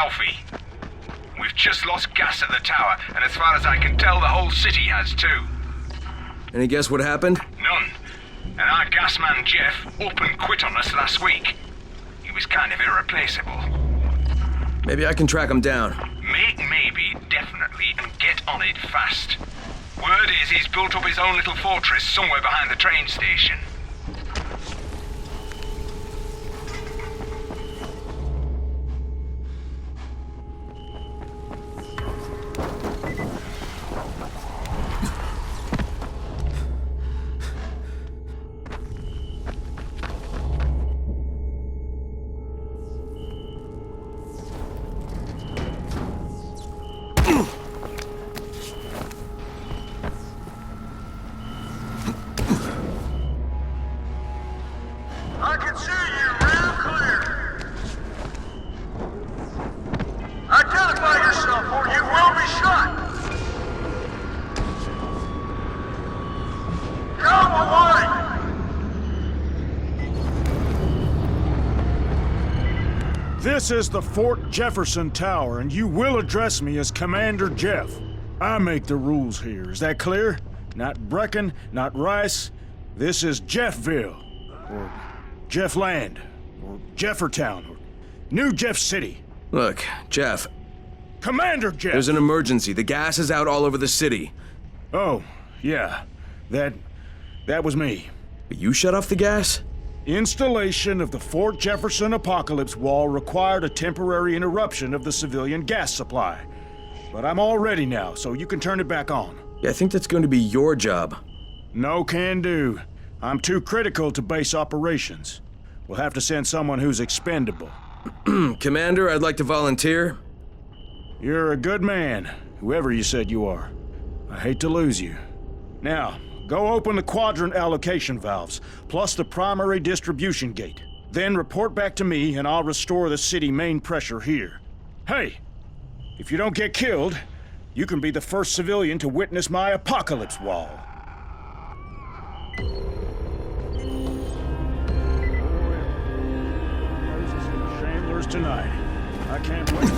Alfie. We've just lost gas at the tower, and as far as I can tell, the whole city has too. Any guess what happened? None. And our gas man Jeff up and quit on us last week. He was kind of irreplaceable. Maybe I can track him down. Make maybe, definitely, and get on it fast. Word is he's built up his own little fortress somewhere behind the train station. This is the Fort Jefferson Tower, and you will address me as Commander Jeff. I make the rules here. Is that clear? Not Brecken, not Rice. This is Jeffville, or Jeffland, or Jeffertown, or New Jeff City. Look, Jeff. Commander Jeff! There's an emergency. The gas is out all over the city. Oh, yeah. That was me. You shut off the gas? Installation of the Fort Jefferson Apocalypse Wall required a temporary interruption of the civilian gas supply. But I'm all ready now, so you can turn it back on. Yeah, I think that's going to be your job. No can do. I'm too critical to base operations. We'll have to send someone who's expendable. Commander, I'd like to volunteer. You're a good man, whoever you said you are. I hate to lose you. Now, go open the quadrant allocation valves, plus the primary distribution gate. Then report back to me and I'll restore the city main pressure here. Hey, if you don't get killed, you can be the first civilian to witness my apocalypse wall. Chandler's tonight. I can't wait.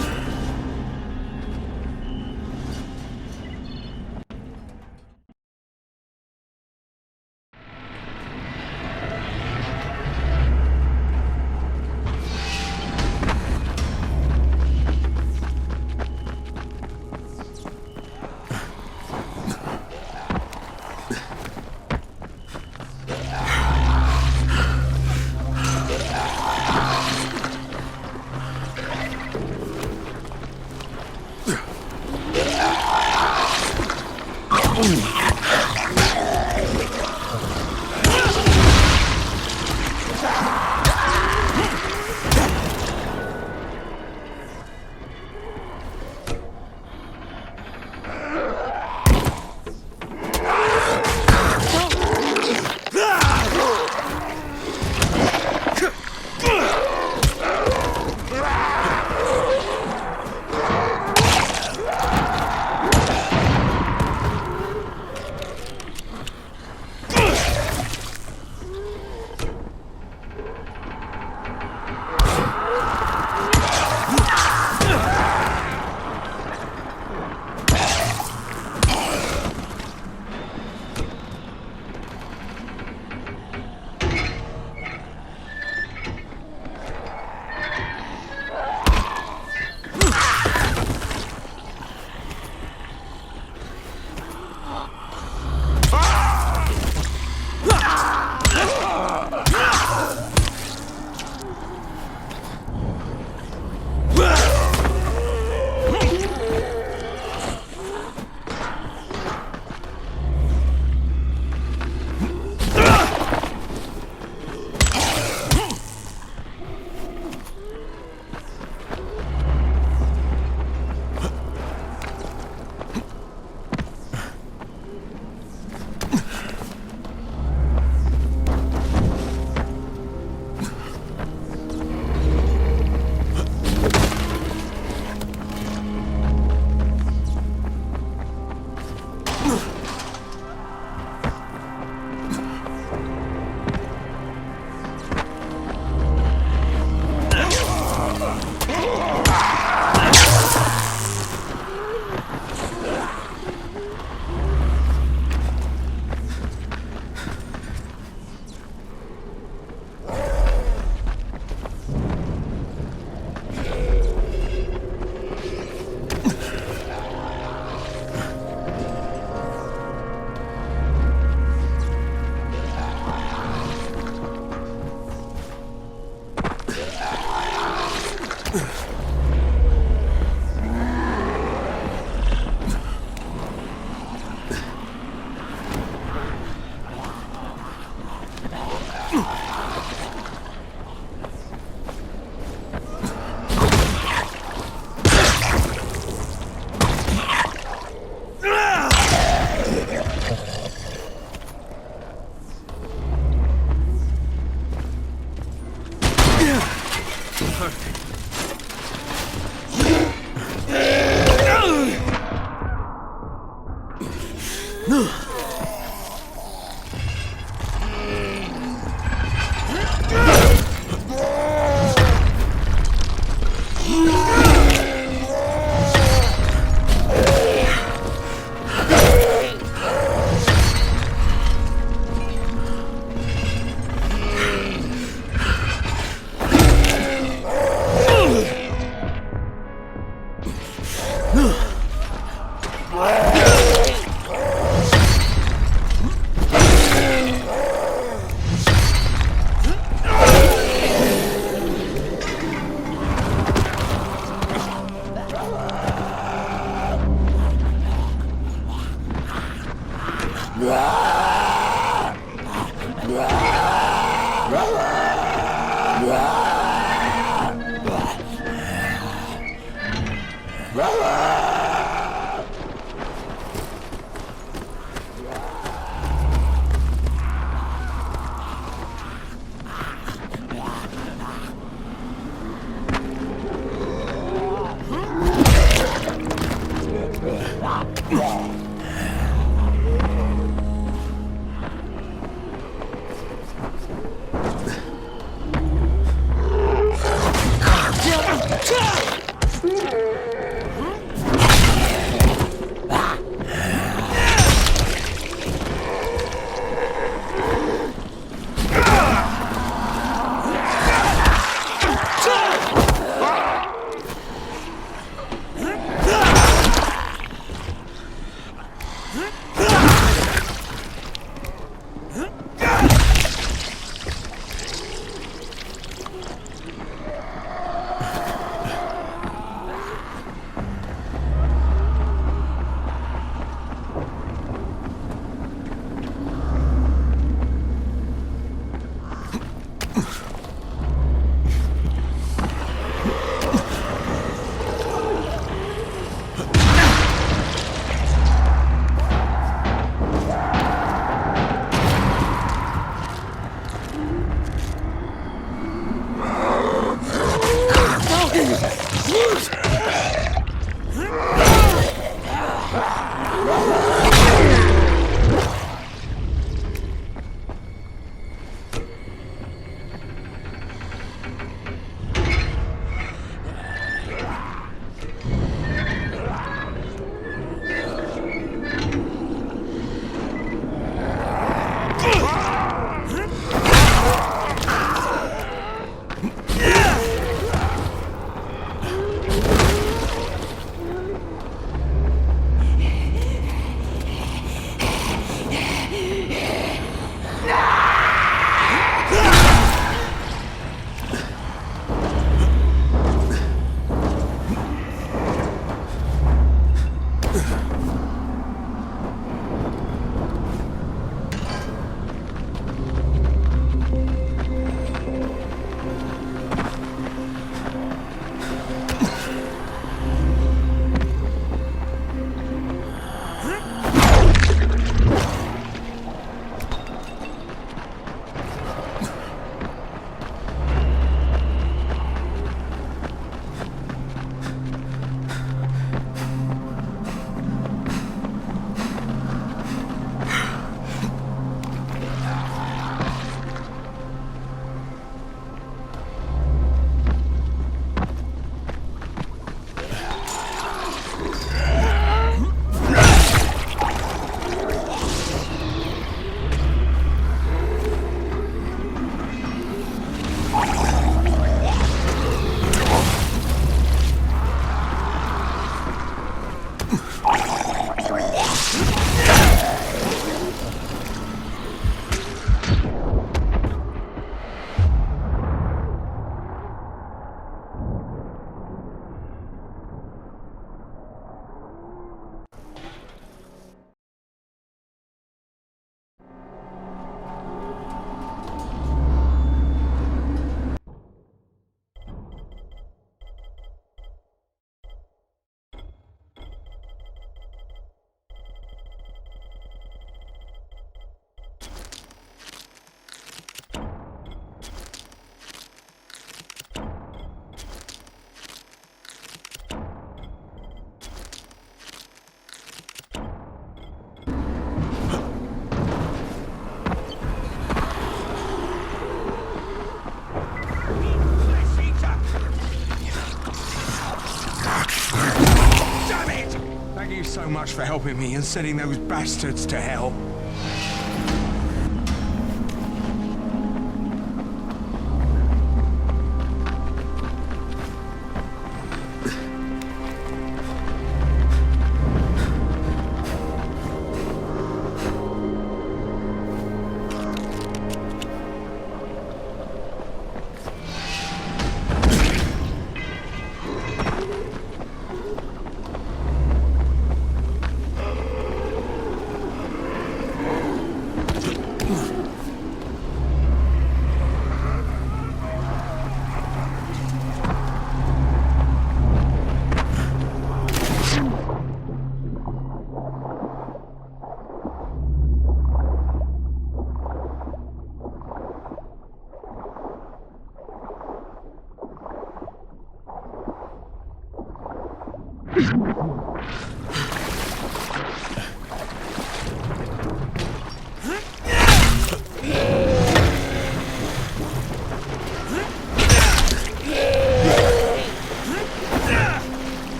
Damn it! Thank you so much for helping me and sending those bastards to hell.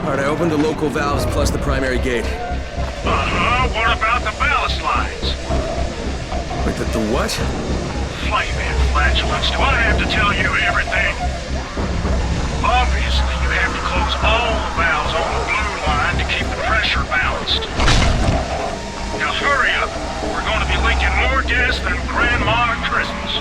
Alright, I opened the local valves plus the primary gate. What about the ballast lines? Wait, the what? Flaming flatulence, do I have to tell you everything? Obviously, you have to close all the valves on the blue line to keep the pressure balanced. Now hurry up. We're going to be leaking more gas than Grandma at Christmas.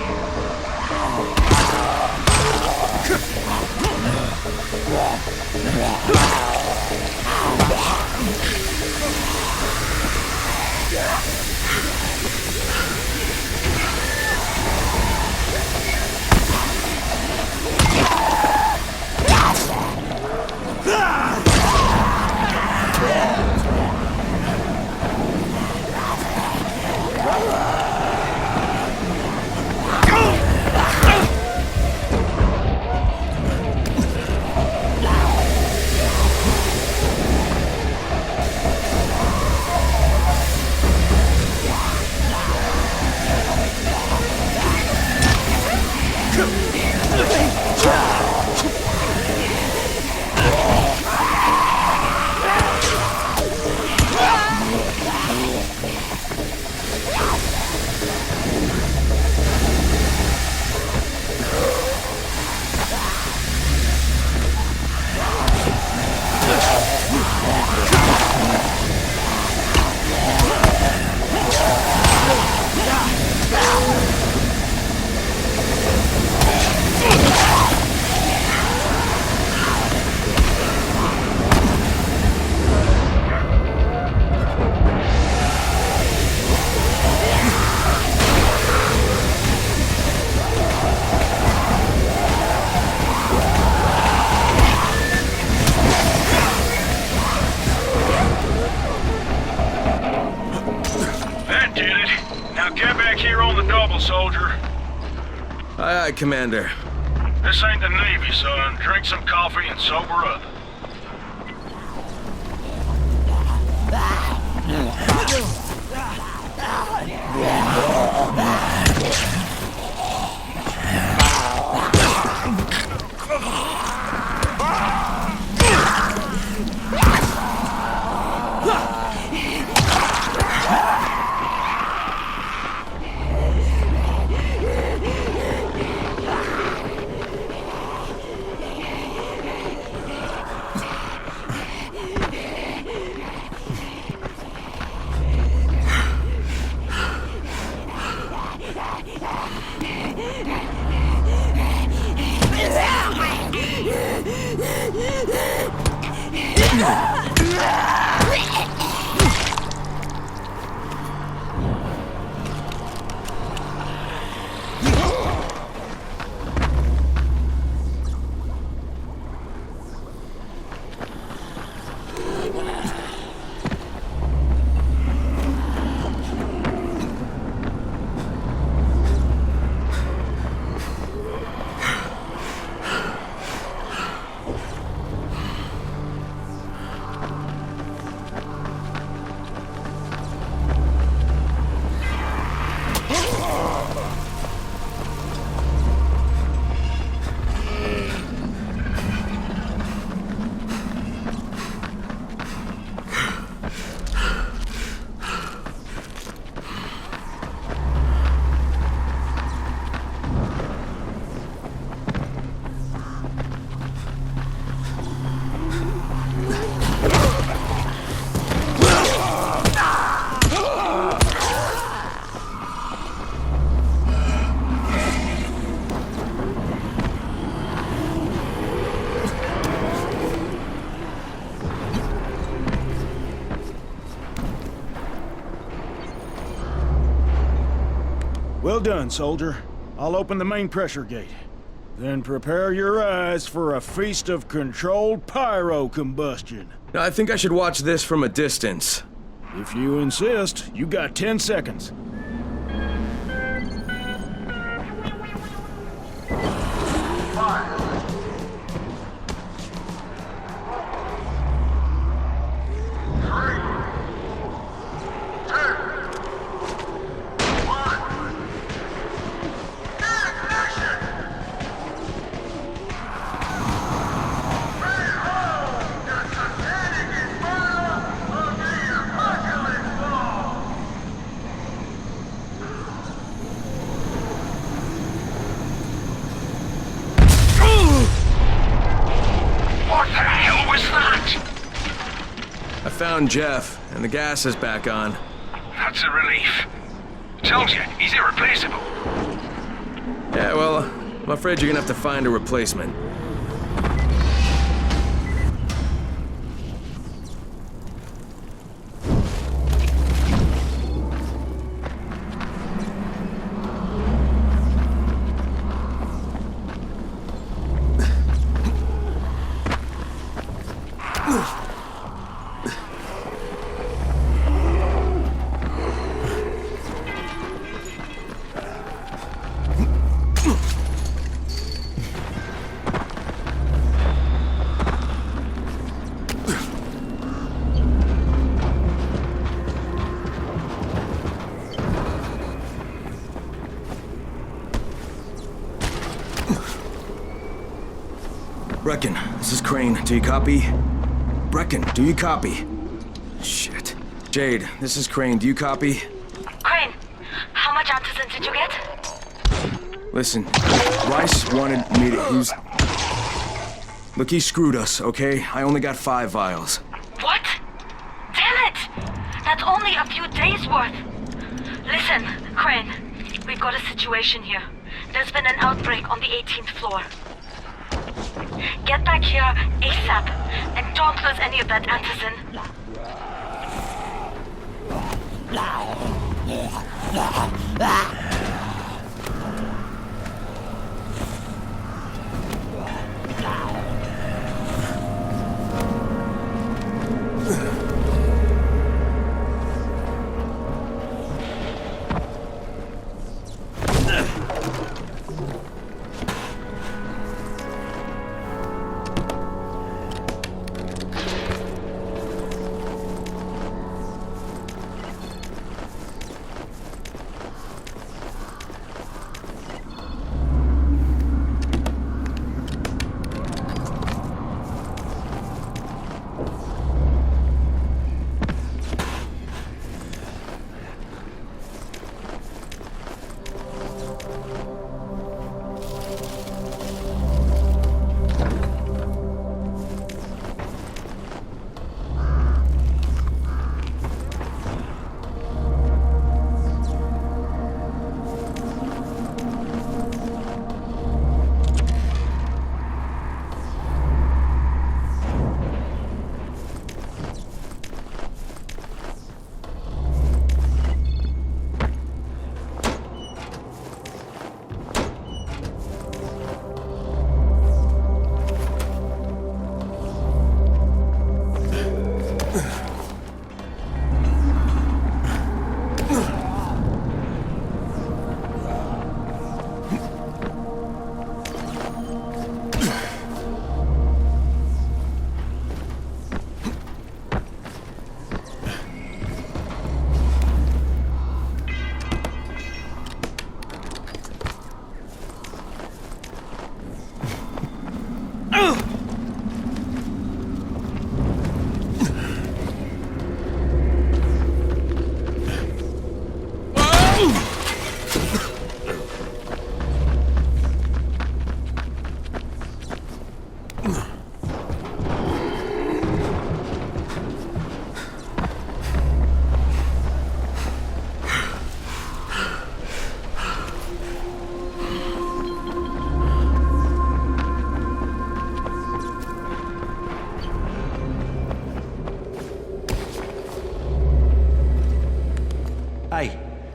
Soldier. Aye, aye, Commander. This ain't the Navy, son. Drink some coffee and sober up. Well done, soldier. I'll open the main pressure gate. Then prepare your eyes for a feast of controlled pyro combustion. I think I should watch this from a distance. If you insist, you got 10 seconds. I found Jeff, and the gas is back on. That's a relief. Told you, he's irreplaceable. Yeah, well, I'm afraid you're gonna have to find a replacement. Brecken, this is Crane. Do you copy? Brecken, do you copy? Shit. Jade, this is Crane. Do you copy? Crane, how much antizin did you get? Listen, Rice wanted me to use... Look, he screwed us, okay? I only got 5 vials. What? Damn it! That's only a few days worth. Listen, Crane, we've got a situation here. There's been an outbreak on the 18th floor. Get back here ASAP, and don't lose any of that antizin.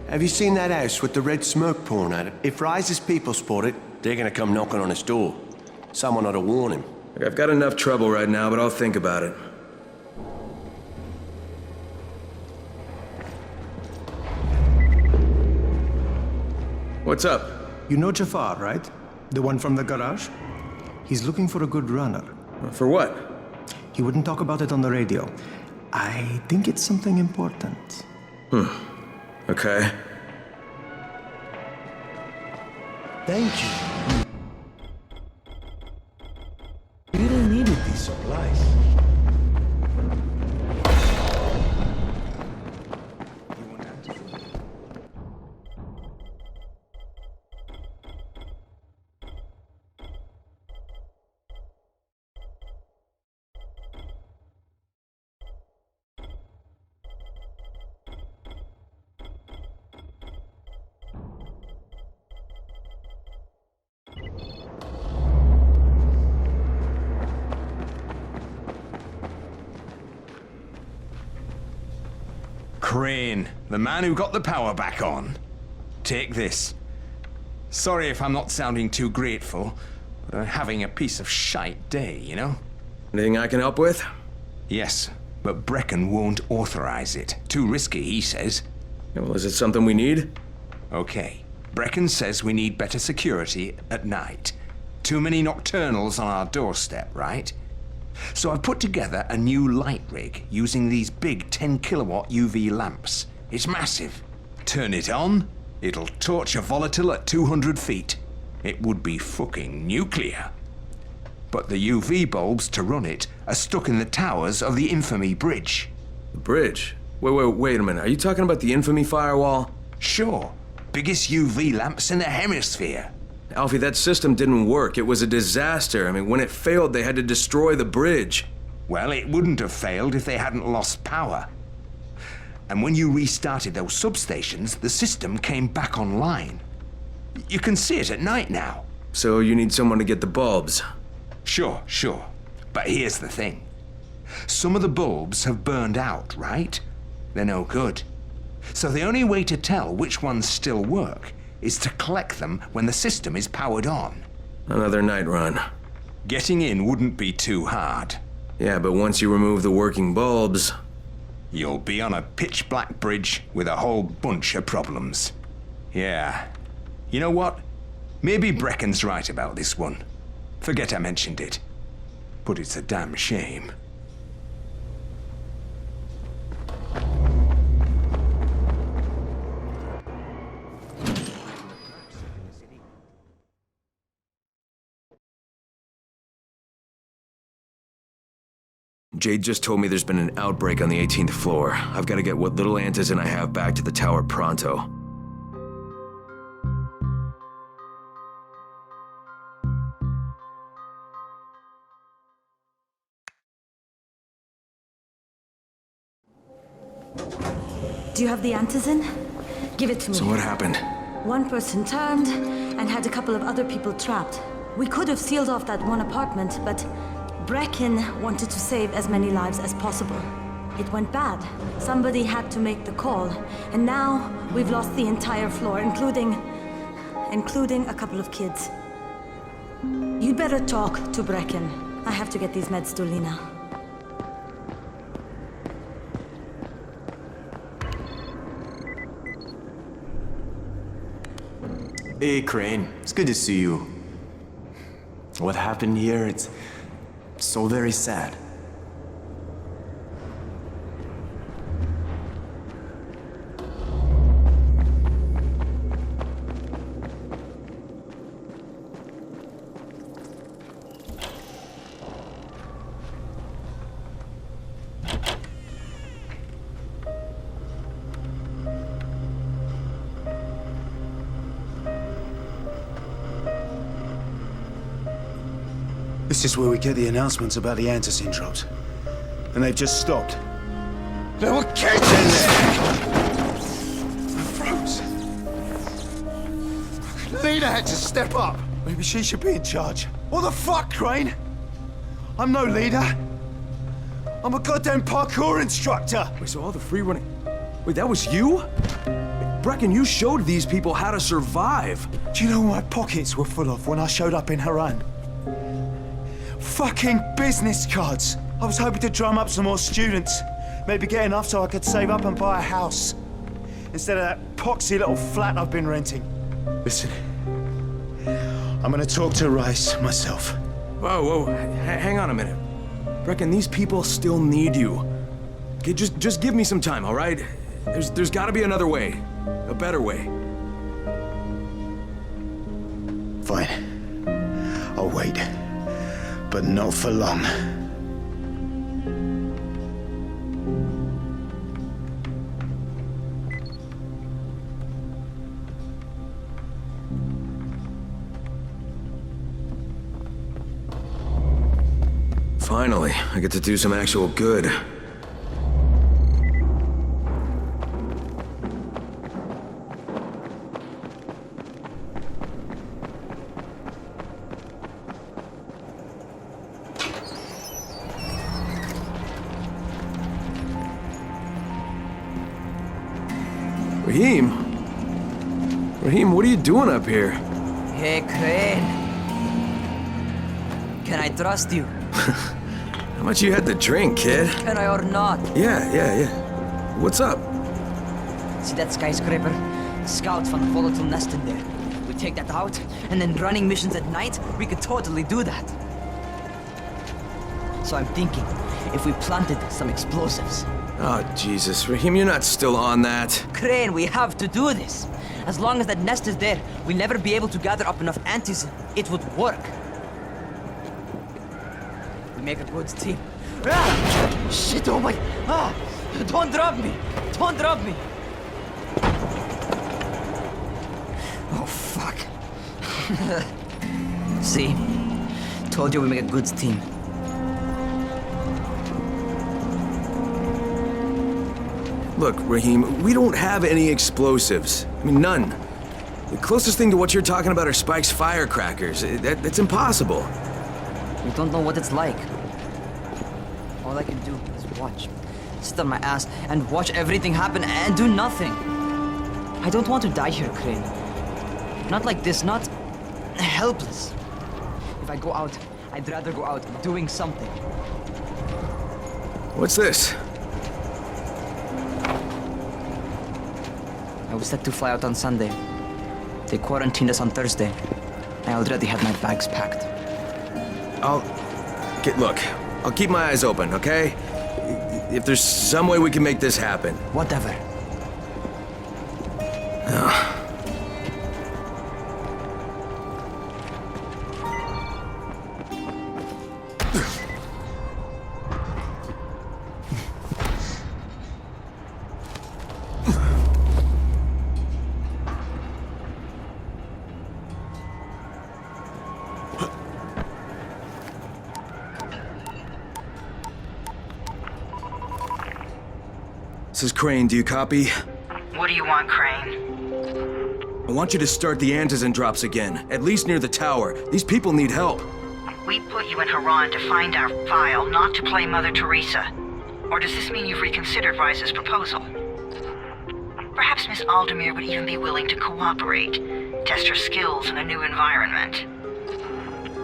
Have you seen that house with the red smoke pouring out of it? If Rise's people spot it, they're gonna come knocking on his door. Someone ought to warn him. Look, I've got enough trouble right now, but I'll think about it. What's up? You know Jafar, right? The one from the garage? He's looking for a good runner. For what? He wouldn't talk about it on the radio. I think it's something important. Okay. Thank you. You really needed these supplies. Crane, the man who got the power back on. Take this. Sorry if I'm not sounding too grateful, but I'm having a piece of shite day, you know? Anything I can help with? Yes, but Brecken won't authorize it. Too risky, he says. Yeah, well, is it something we need? Okay. Brecken says we need better security at night. Too many nocturnals on our doorstep, right? So I've put together a new light rig using these big 10-kilowatt UV lamps. It's massive. Turn it on, it'll torch a volatile at 200 feet. It would be fucking nuclear. But the UV bulbs to run it are stuck in the towers of the Infamy Bridge. The bridge? Wait a minute. Are you talking about the Infamy firewall? Sure. Biggest UV lamps in the hemisphere. Alfie, that system didn't work. It was a disaster. I mean, when it failed, they had to destroy the bridge. Well, it wouldn't have failed if they hadn't lost power. And when you restarted those substations, the system came back online. You can see it at night now. So you need someone to get the bulbs. Sure. But here's the thing. Some of the bulbs have burned out, right? They're no good. So the only way to tell which ones still work is to collect them when the system is powered on. Another night run. Getting in wouldn't be too hard. Yeah, but once you remove the working bulbs... You'll be on a pitch-black bridge with a whole bunch of problems. Yeah. You know what? Maybe Brecken's right about this one. Forget I mentioned it. But it's a damn shame. Jade just told me there's been an outbreak on the 18th floor. I've got to get what little antizin I have back to the tower pronto. Do you have the antizin? Give it to me. So what happened? One person turned and had a couple of other people trapped. We could have sealed off that one apartment, but Brecken wanted to save as many lives as possible. It went bad. Somebody had to make the call, and now we've lost the entire floor, including a couple of kids. You'd better talk to Brecken. I have to get these meds to Lena. Hey, Crane. It's good to see you. What happened here, it's so very sad. This is where we get the announcements about the antizin drops. And they've just stopped. There were kids in there! I froze. Lena had to step up. Maybe she should be in charge. What the fuck, Crane? I'm no leader. I'm a goddamn parkour instructor. Wait, so all the free running... Wait, that was you? Brecken, you showed these people how to survive. Do you know what my pockets were full of when I showed up in Haran? Fucking business cards! I was hoping to drum up some more students. Maybe get enough so I could save up and buy a house. Instead of that poxy little flat I've been renting. Listen, I'm gonna talk to Rice myself. Whoa, hang on a minute. Brecken, these people still need you. Okay, just give me some time, all right? There's gotta be another way. A better way. Fine. I'll wait. But not for long. Finally, I get to do some actual good. Raheem, what are you doing up here? Hey, Crane. Can I trust you? How much you had to drink, kid? Can I or not? Yeah. What's up? See that skyscraper? Scouts found a volatile nest in there. We take that out, and then running missions at night, we could totally do that. So I'm thinking, if we planted some explosives. Oh, Jesus. Raheem, you're not still on that. Crane, we have to do this. As long as that nest is there, we'll never be able to gather up enough antis. It would work. We make a good team. Ah! Shit, oh my... Ah! Don't drop me! Don't drop me! Oh, fuck. See? Told you we make a good team. Look, Raheem, we don't have any explosives. I mean, none. The closest thing to what you're talking about are Spike's firecrackers. That's impossible. We don't know what it's like. All I can do is watch. Sit on my ass and watch everything happen and do nothing. I don't want to die here, Crane. Not like this, not helpless. If I go out, I'd rather go out doing something. What's this? I was set to fly out on Sunday. They quarantined us on Thursday. I already had my bags packed. Look, I'll keep my eyes open, okay? If there's some way we can make this happen. Whatever. This is Crane, do you copy? What do you want, Crane? I want you to start the antizen drops again, at least near the tower. These people need help. We put you in Haran to find our file, not to play Mother Teresa. Or does this mean you've reconsidered Rice's proposal? Perhaps Miss Aldemir would even be willing to cooperate, test her skills in a new environment.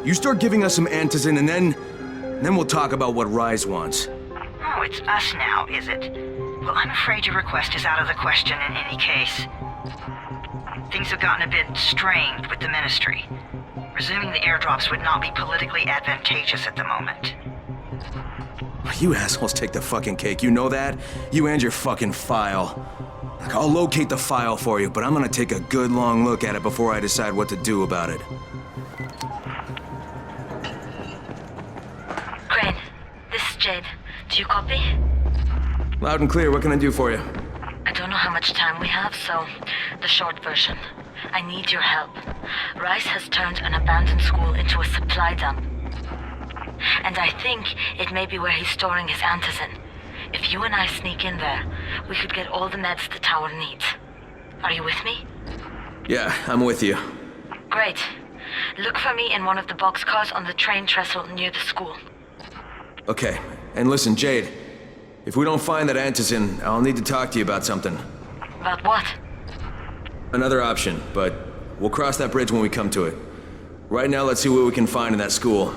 You start giving us some antizen and then we'll talk about what Rise wants. Oh, it's us now, is it? Well, I'm afraid your request is out of the question in any case. Things have gotten a bit strained with the Ministry. Resuming the airdrops would not be politically advantageous at the moment. You assholes take the fucking cake, you know that? You and your fucking file. Look, I'll locate the file for you, but I'm gonna take a good long look at it before I decide what to do about it. Crane, this is Jade. Do you copy? Loud and clear, what can I do for you? I don't know how much time we have, so the short version. I need your help. Rice has turned an abandoned school into a supply dump. And I think it may be where he's storing his antizen. If you and I sneak in there, we could get all the meds the tower needs. Are you with me? Yeah, I'm with you. Great. Look for me in one of the boxcars on the train trestle near the school. Okay, and listen, Jade. If we don't find that antizen, I'll need to talk to you about something. About what? Another option, but we'll cross that bridge when we come to it. Right now, let's see what we can find in that school.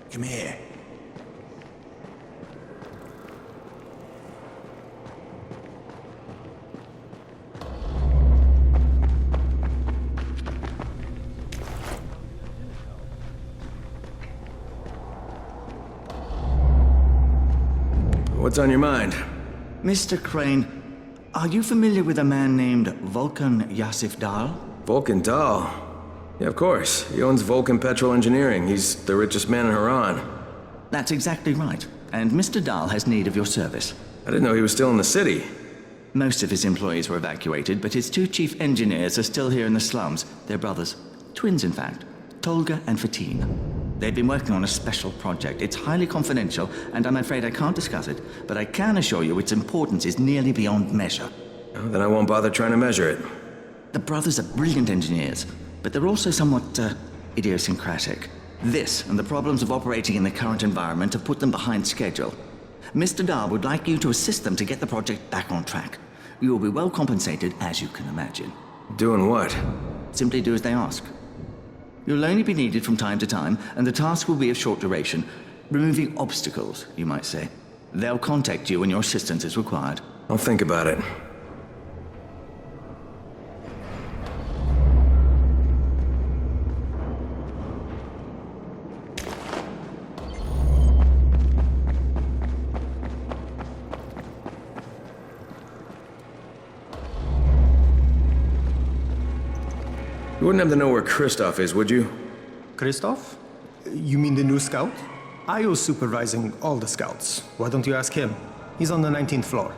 Come here. What's on your mind? Mr. Crane, are you familiar with a man named Vulcan Yasif Dahl? Vulcan Dahl? Yeah, of course. He owns Vulcan Petrol Engineering. He's the richest man in Haran. That's exactly right. And Mr. Dahl has need of your service. I didn't know he was still in the city. Most of his employees were evacuated, but his two chief engineers are still here in the slums. They're brothers. Twins, in fact. Tolga and Fatin. They've been working on a special project. It's highly confidential, and I'm afraid I can't discuss it. But I can assure you its importance is nearly beyond measure. Oh, then I won't bother trying to measure it. The brothers are brilliant engineers, but they're also somewhat idiosyncratic. This and the problems of operating in the current environment have put them behind schedule. Mr. Dahl would like you to assist them to get the project back on track. You will be well compensated, as you can imagine. Doing what? Simply do as they ask. You'll only be needed from time to time, and the task will be of short duration. Removing obstacles, you might say. They'll contact you when your assistance is required. I'll think about it. You wouldn't have to know where Christoph is, would you? Christoph? You mean the new scout? I was supervising all the scouts. Why don't you ask him? He's on the 19th floor.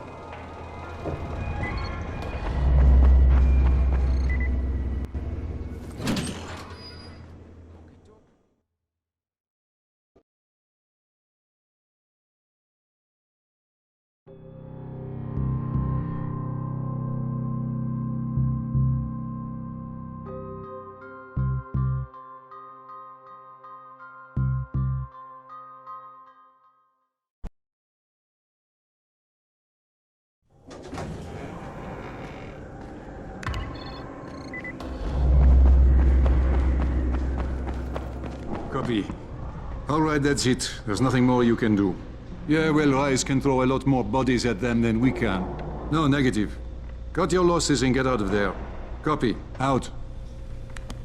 Copy. All right, that's it. There's nothing more you can do. Yeah, well, Rise can throw a lot more bodies at them than we can. No, negative. Cut your losses and get out of there. Copy. Out.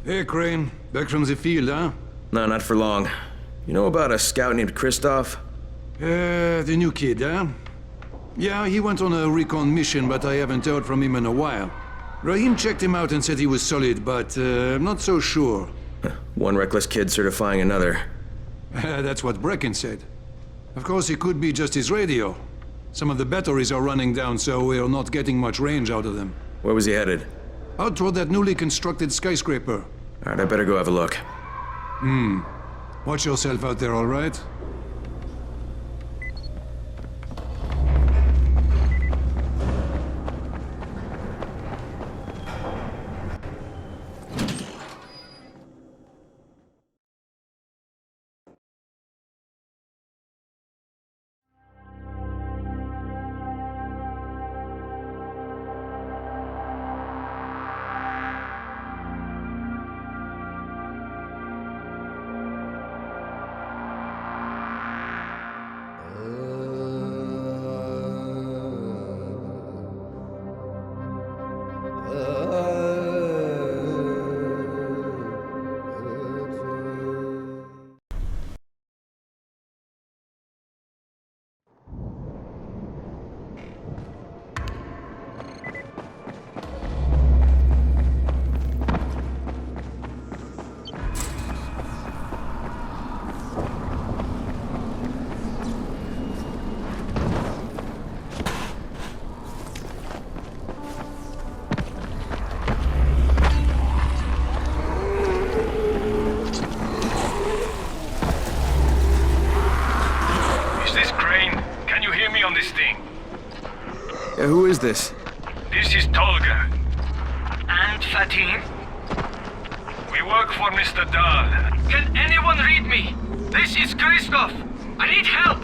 Hey, Crane. Back from the field, huh? No, not for long. You know about a scout named Christoph? The new kid, huh? Yeah, he went on a recon mission, but I haven't heard from him in a while. Rahim checked him out and said he was solid, but I'm not so sure. One reckless kid certifying another. That's what Brecken said. Of course, it could be just his radio. Some of the batteries are running down, so we're not getting much range out of them. Where was he headed? Out toward that newly constructed skyscraper. All right, I better go have a look. Watch yourself out there, all right? Yeah, who is this? This is Tolga. And Fatin? We work for Mr. Dahl. Can anyone read me? This is Christoph. I need help.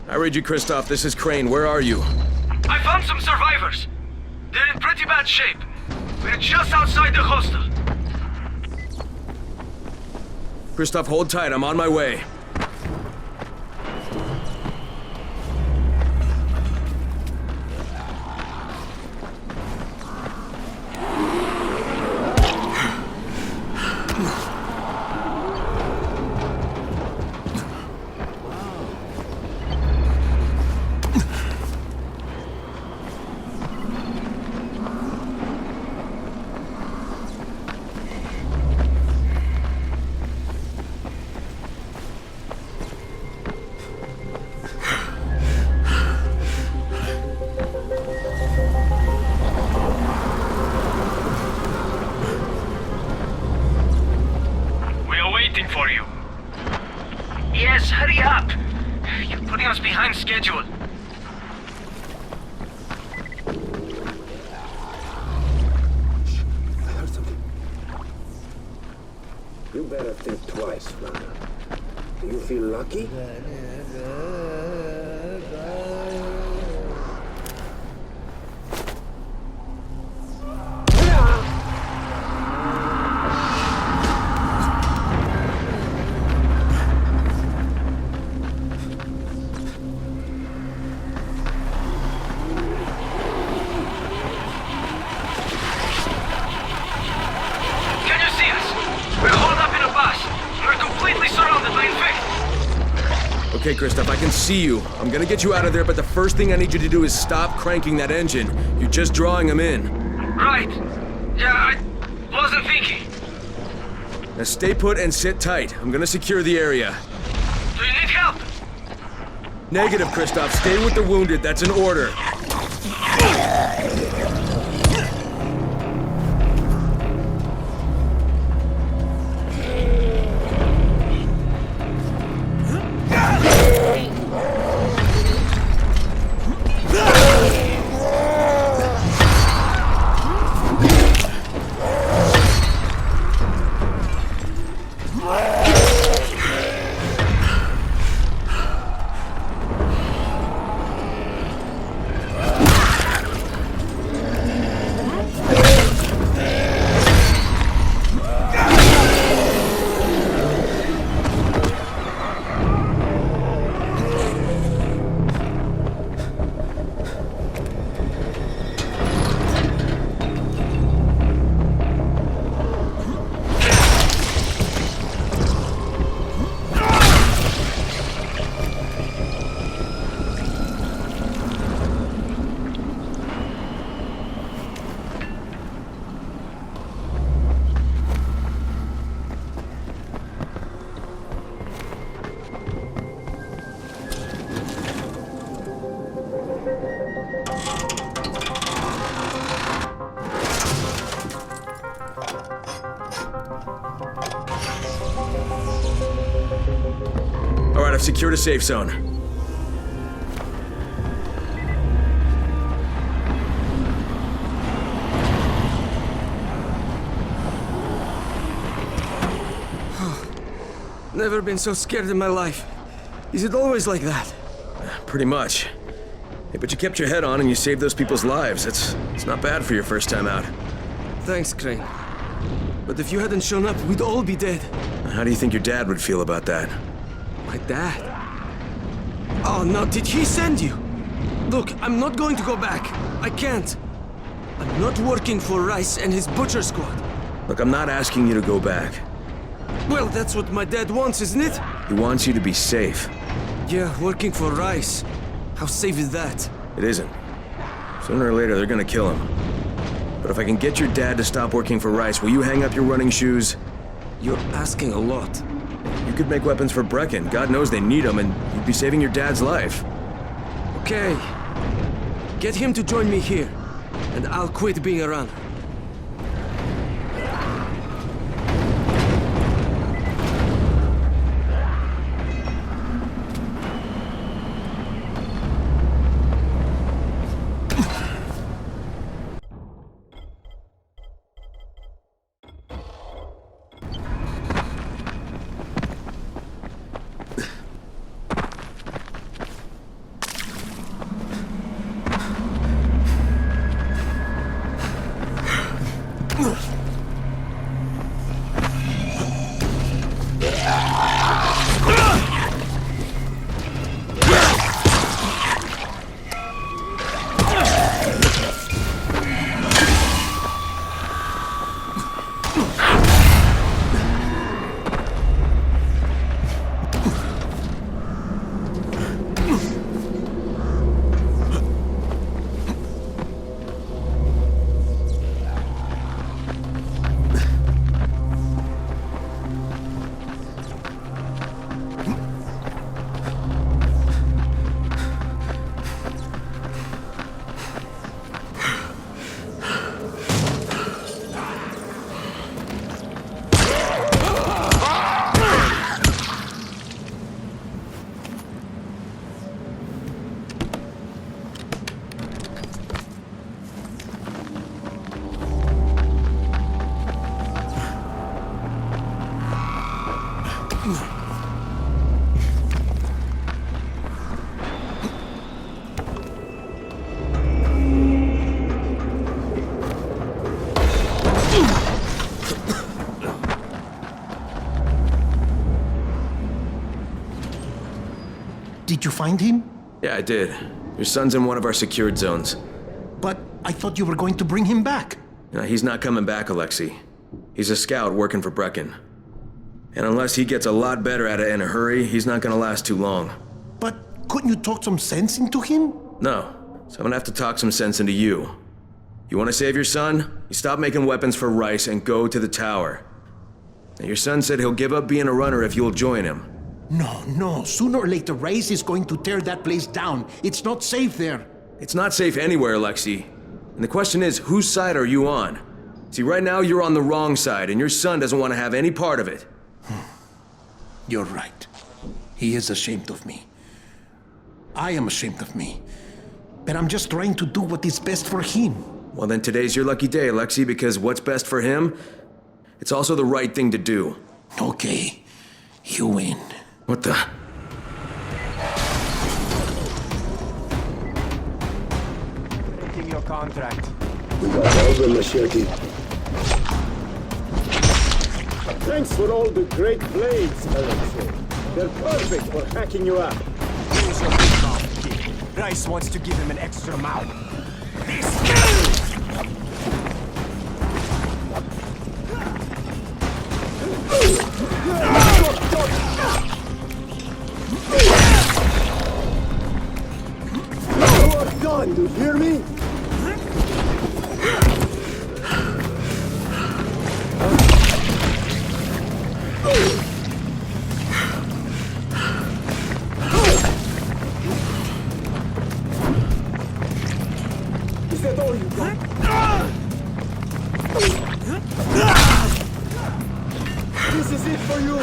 I read you, Christoph. This is Crane. Where are you? I found some survivors. They're in pretty bad shape. We're just outside the hostel. Christoph, hold tight. I'm on my way. For you. Yes, hurry up. You're putting us behind schedule. I heard something. You better think twice, brother. Do you feel lucky? Okay, Christoph, I can see you. I'm gonna get you out of there, but the first thing I need you to do is stop cranking that engine. You're just drawing them in. Right. Yeah, I wasn't thinking. Now stay put and sit tight. I'm gonna secure the area. Do you need help? Negative, Christoph. Stay with the wounded. That's an order. All right, I've secured a safe zone. Never been so scared in my life. Is it always like that? Pretty much. Hey, but you kept your head on and you saved those people's lives. It's not bad for your first time out. Thanks, Crane. But if you hadn't shown up, we'd all be dead. How do you think your dad would feel about that? My dad? Oh, no, did he send you? Look, I'm not going to go back. I can't. I'm not working for Rice and his butcher squad. Look, I'm not asking you to go back. Well, that's what my dad wants, isn't it? He wants you to be safe. Yeah, working for Rice. How safe is that? It isn't. Sooner or later, they're gonna kill him. But if I can get your dad to stop working for Rice, will you hang up your running shoes? You're asking a lot. You could make weapons for Brecken. God knows they need them, and you'd be saving your dad's life. Okay. Get him to join me here, and I'll quit being around. Did you find him? Yeah, I did. Your son's in one of our secured zones. But I thought you were going to bring him back. No, he's not coming back, Alexei. He's a scout working for Brecken. And unless he gets a lot better at it in a hurry, he's not gonna last too long. But couldn't you talk some sense into him? No, so I'm gonna have to talk some sense into you. You wanna save your son? You stop making weapons for Rice and go to the tower. Now, your son said he'll give up being a runner if you'll join him. No. Sooner or later, Rice is going to tear that place down. It's not safe there. It's not safe anywhere, Alexei. And the question is, whose side are you on? See, right now you're on the wrong side, and your son doesn't want to have any part of it. You're right. He is ashamed of me. I am ashamed of me. But I'm just trying to do what is best for him. Well, then today's your lucky day, Alexei, because what's best for him, it's also the right thing to do. Okay. You win. What the? Breaking your contract. We got all the machete. Thanks for all the great blades, Alexei. They're perfect for hacking you up. Use your big mouth, kid. Rice wants to give him an extra mouth. You are done, you hear me? Is that all you got? This is it for you!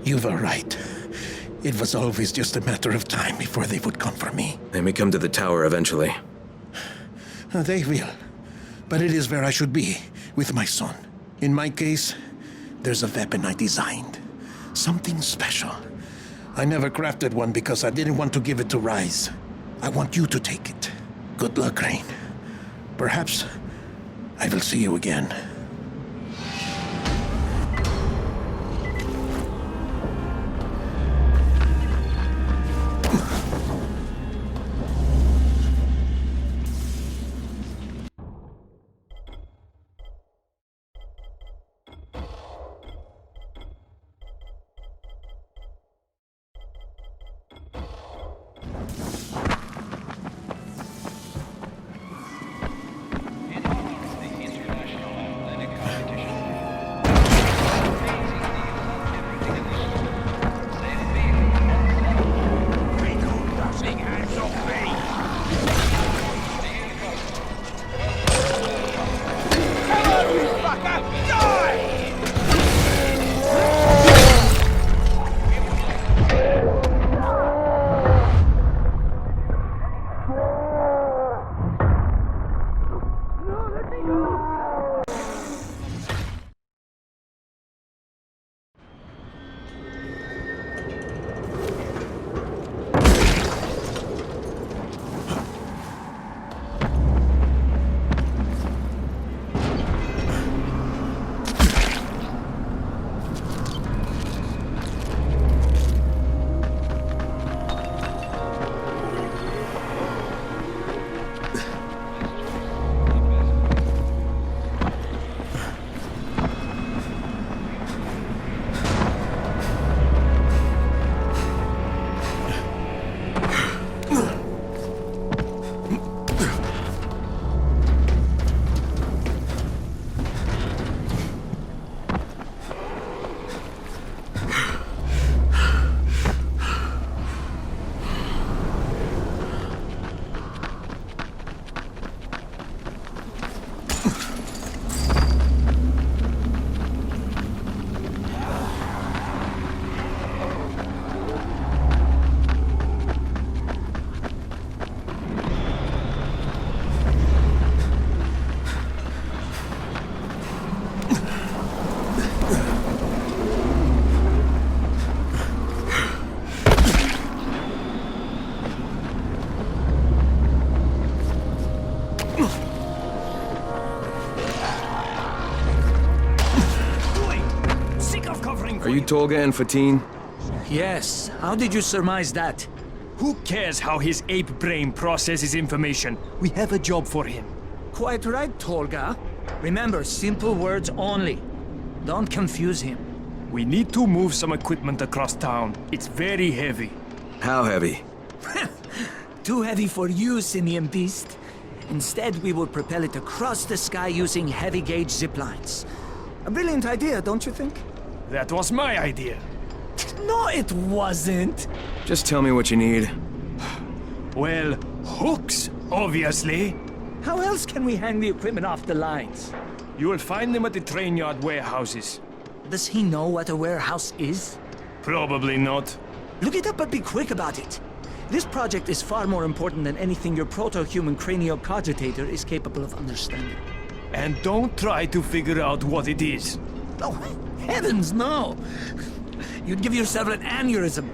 You were right. It was always just a matter of time before they would come for me. They may come to the tower eventually. They will. But it is where I should be, with my son. In my case, there's a weapon I designed. Something special. I never crafted one because I didn't want to give it to Rice. I want you to take it. Good luck, Rain. Perhaps I will see you again. Are you Tolga and Fatin? Yes. How did you surmise that? Who cares how his ape brain processes information? We have a job for him. Quite right, Tolga. Remember, simple words only. Don't confuse him. We need to move some equipment across town. It's very heavy. How heavy? Too heavy for you, Simian Beast. Instead, we will propel it across the sky using heavy gauge zip lines. A brilliant idea, don't you think? That was my idea. No, it wasn't. Just tell me what you need. Well, hooks, obviously. How else can we hang the equipment off the lines? You will find them at the train yard warehouses. Does he know what a warehouse is? Probably not. Look it up, but be quick about it. This project is far more important than anything your proto-human craniocogitator is capable of understanding. And don't try to figure out what it is. Oh, heavens, no! You'd give yourself an aneurysm.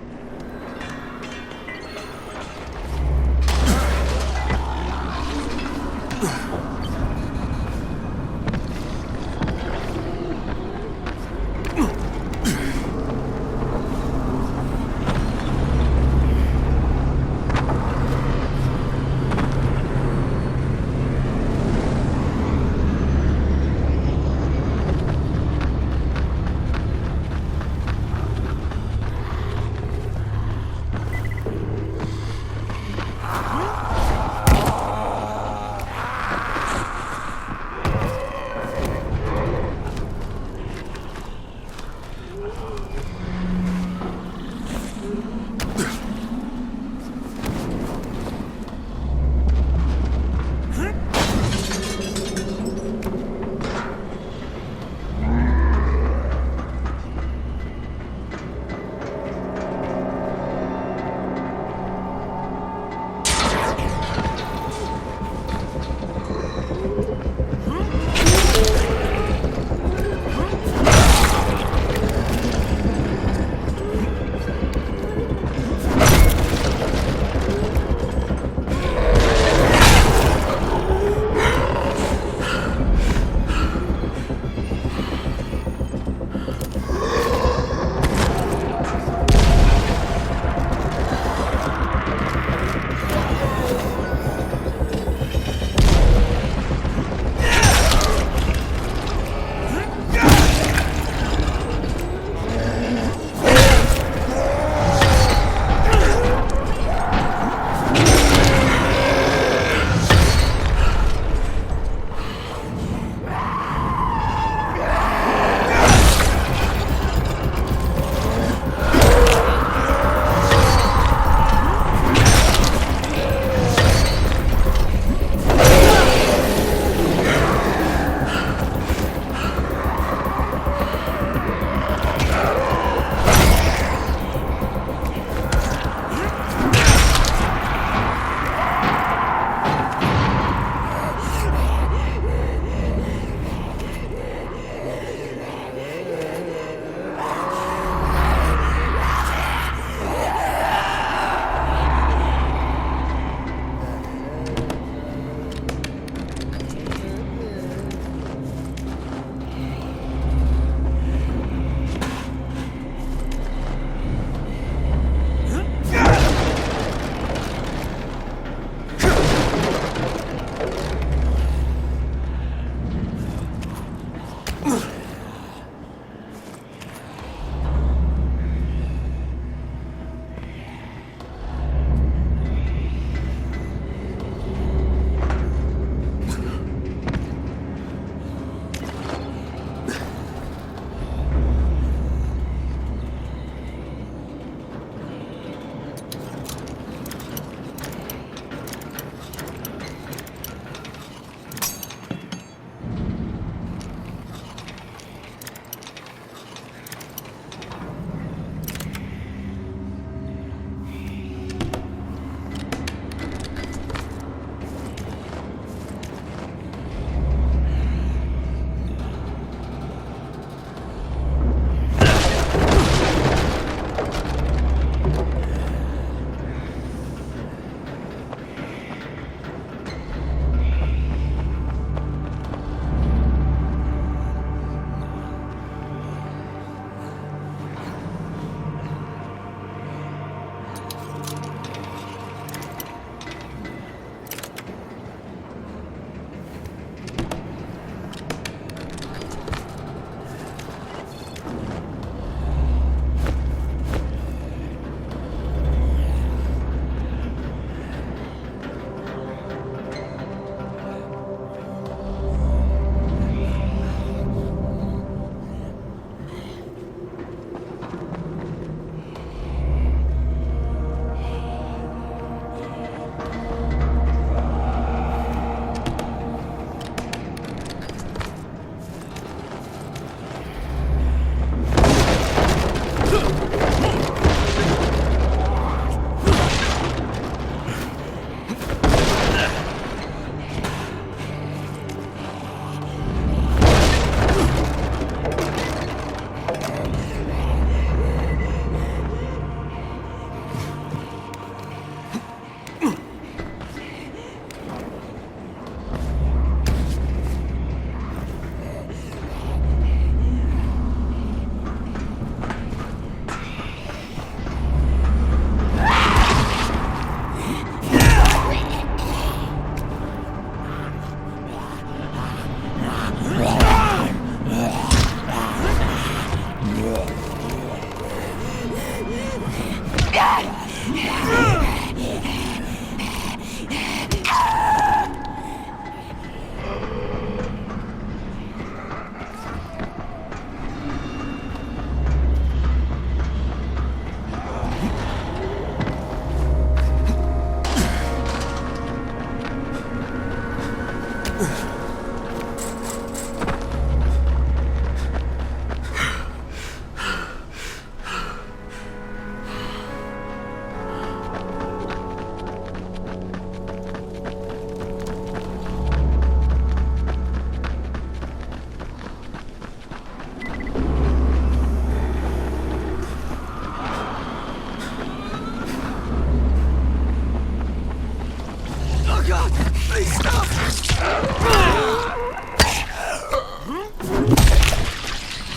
Oh God! Please stop!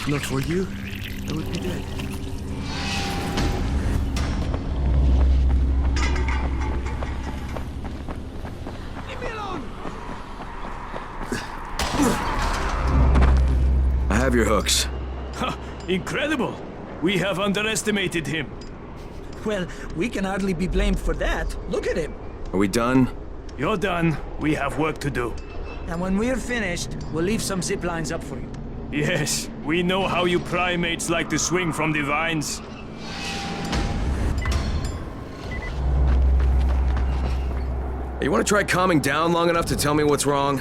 Not for you, I would be dead. Leave me alone! I have your hooks. Incredible! We have underestimated him. Well, we can hardly be blamed for that. Look at him. Are we done? You're done. We have work to do. And when we're finished, we'll leave some zip lines up for you. Yes, we know how you primates like to swing from the vines. You want to try calming down long enough to tell me what's wrong?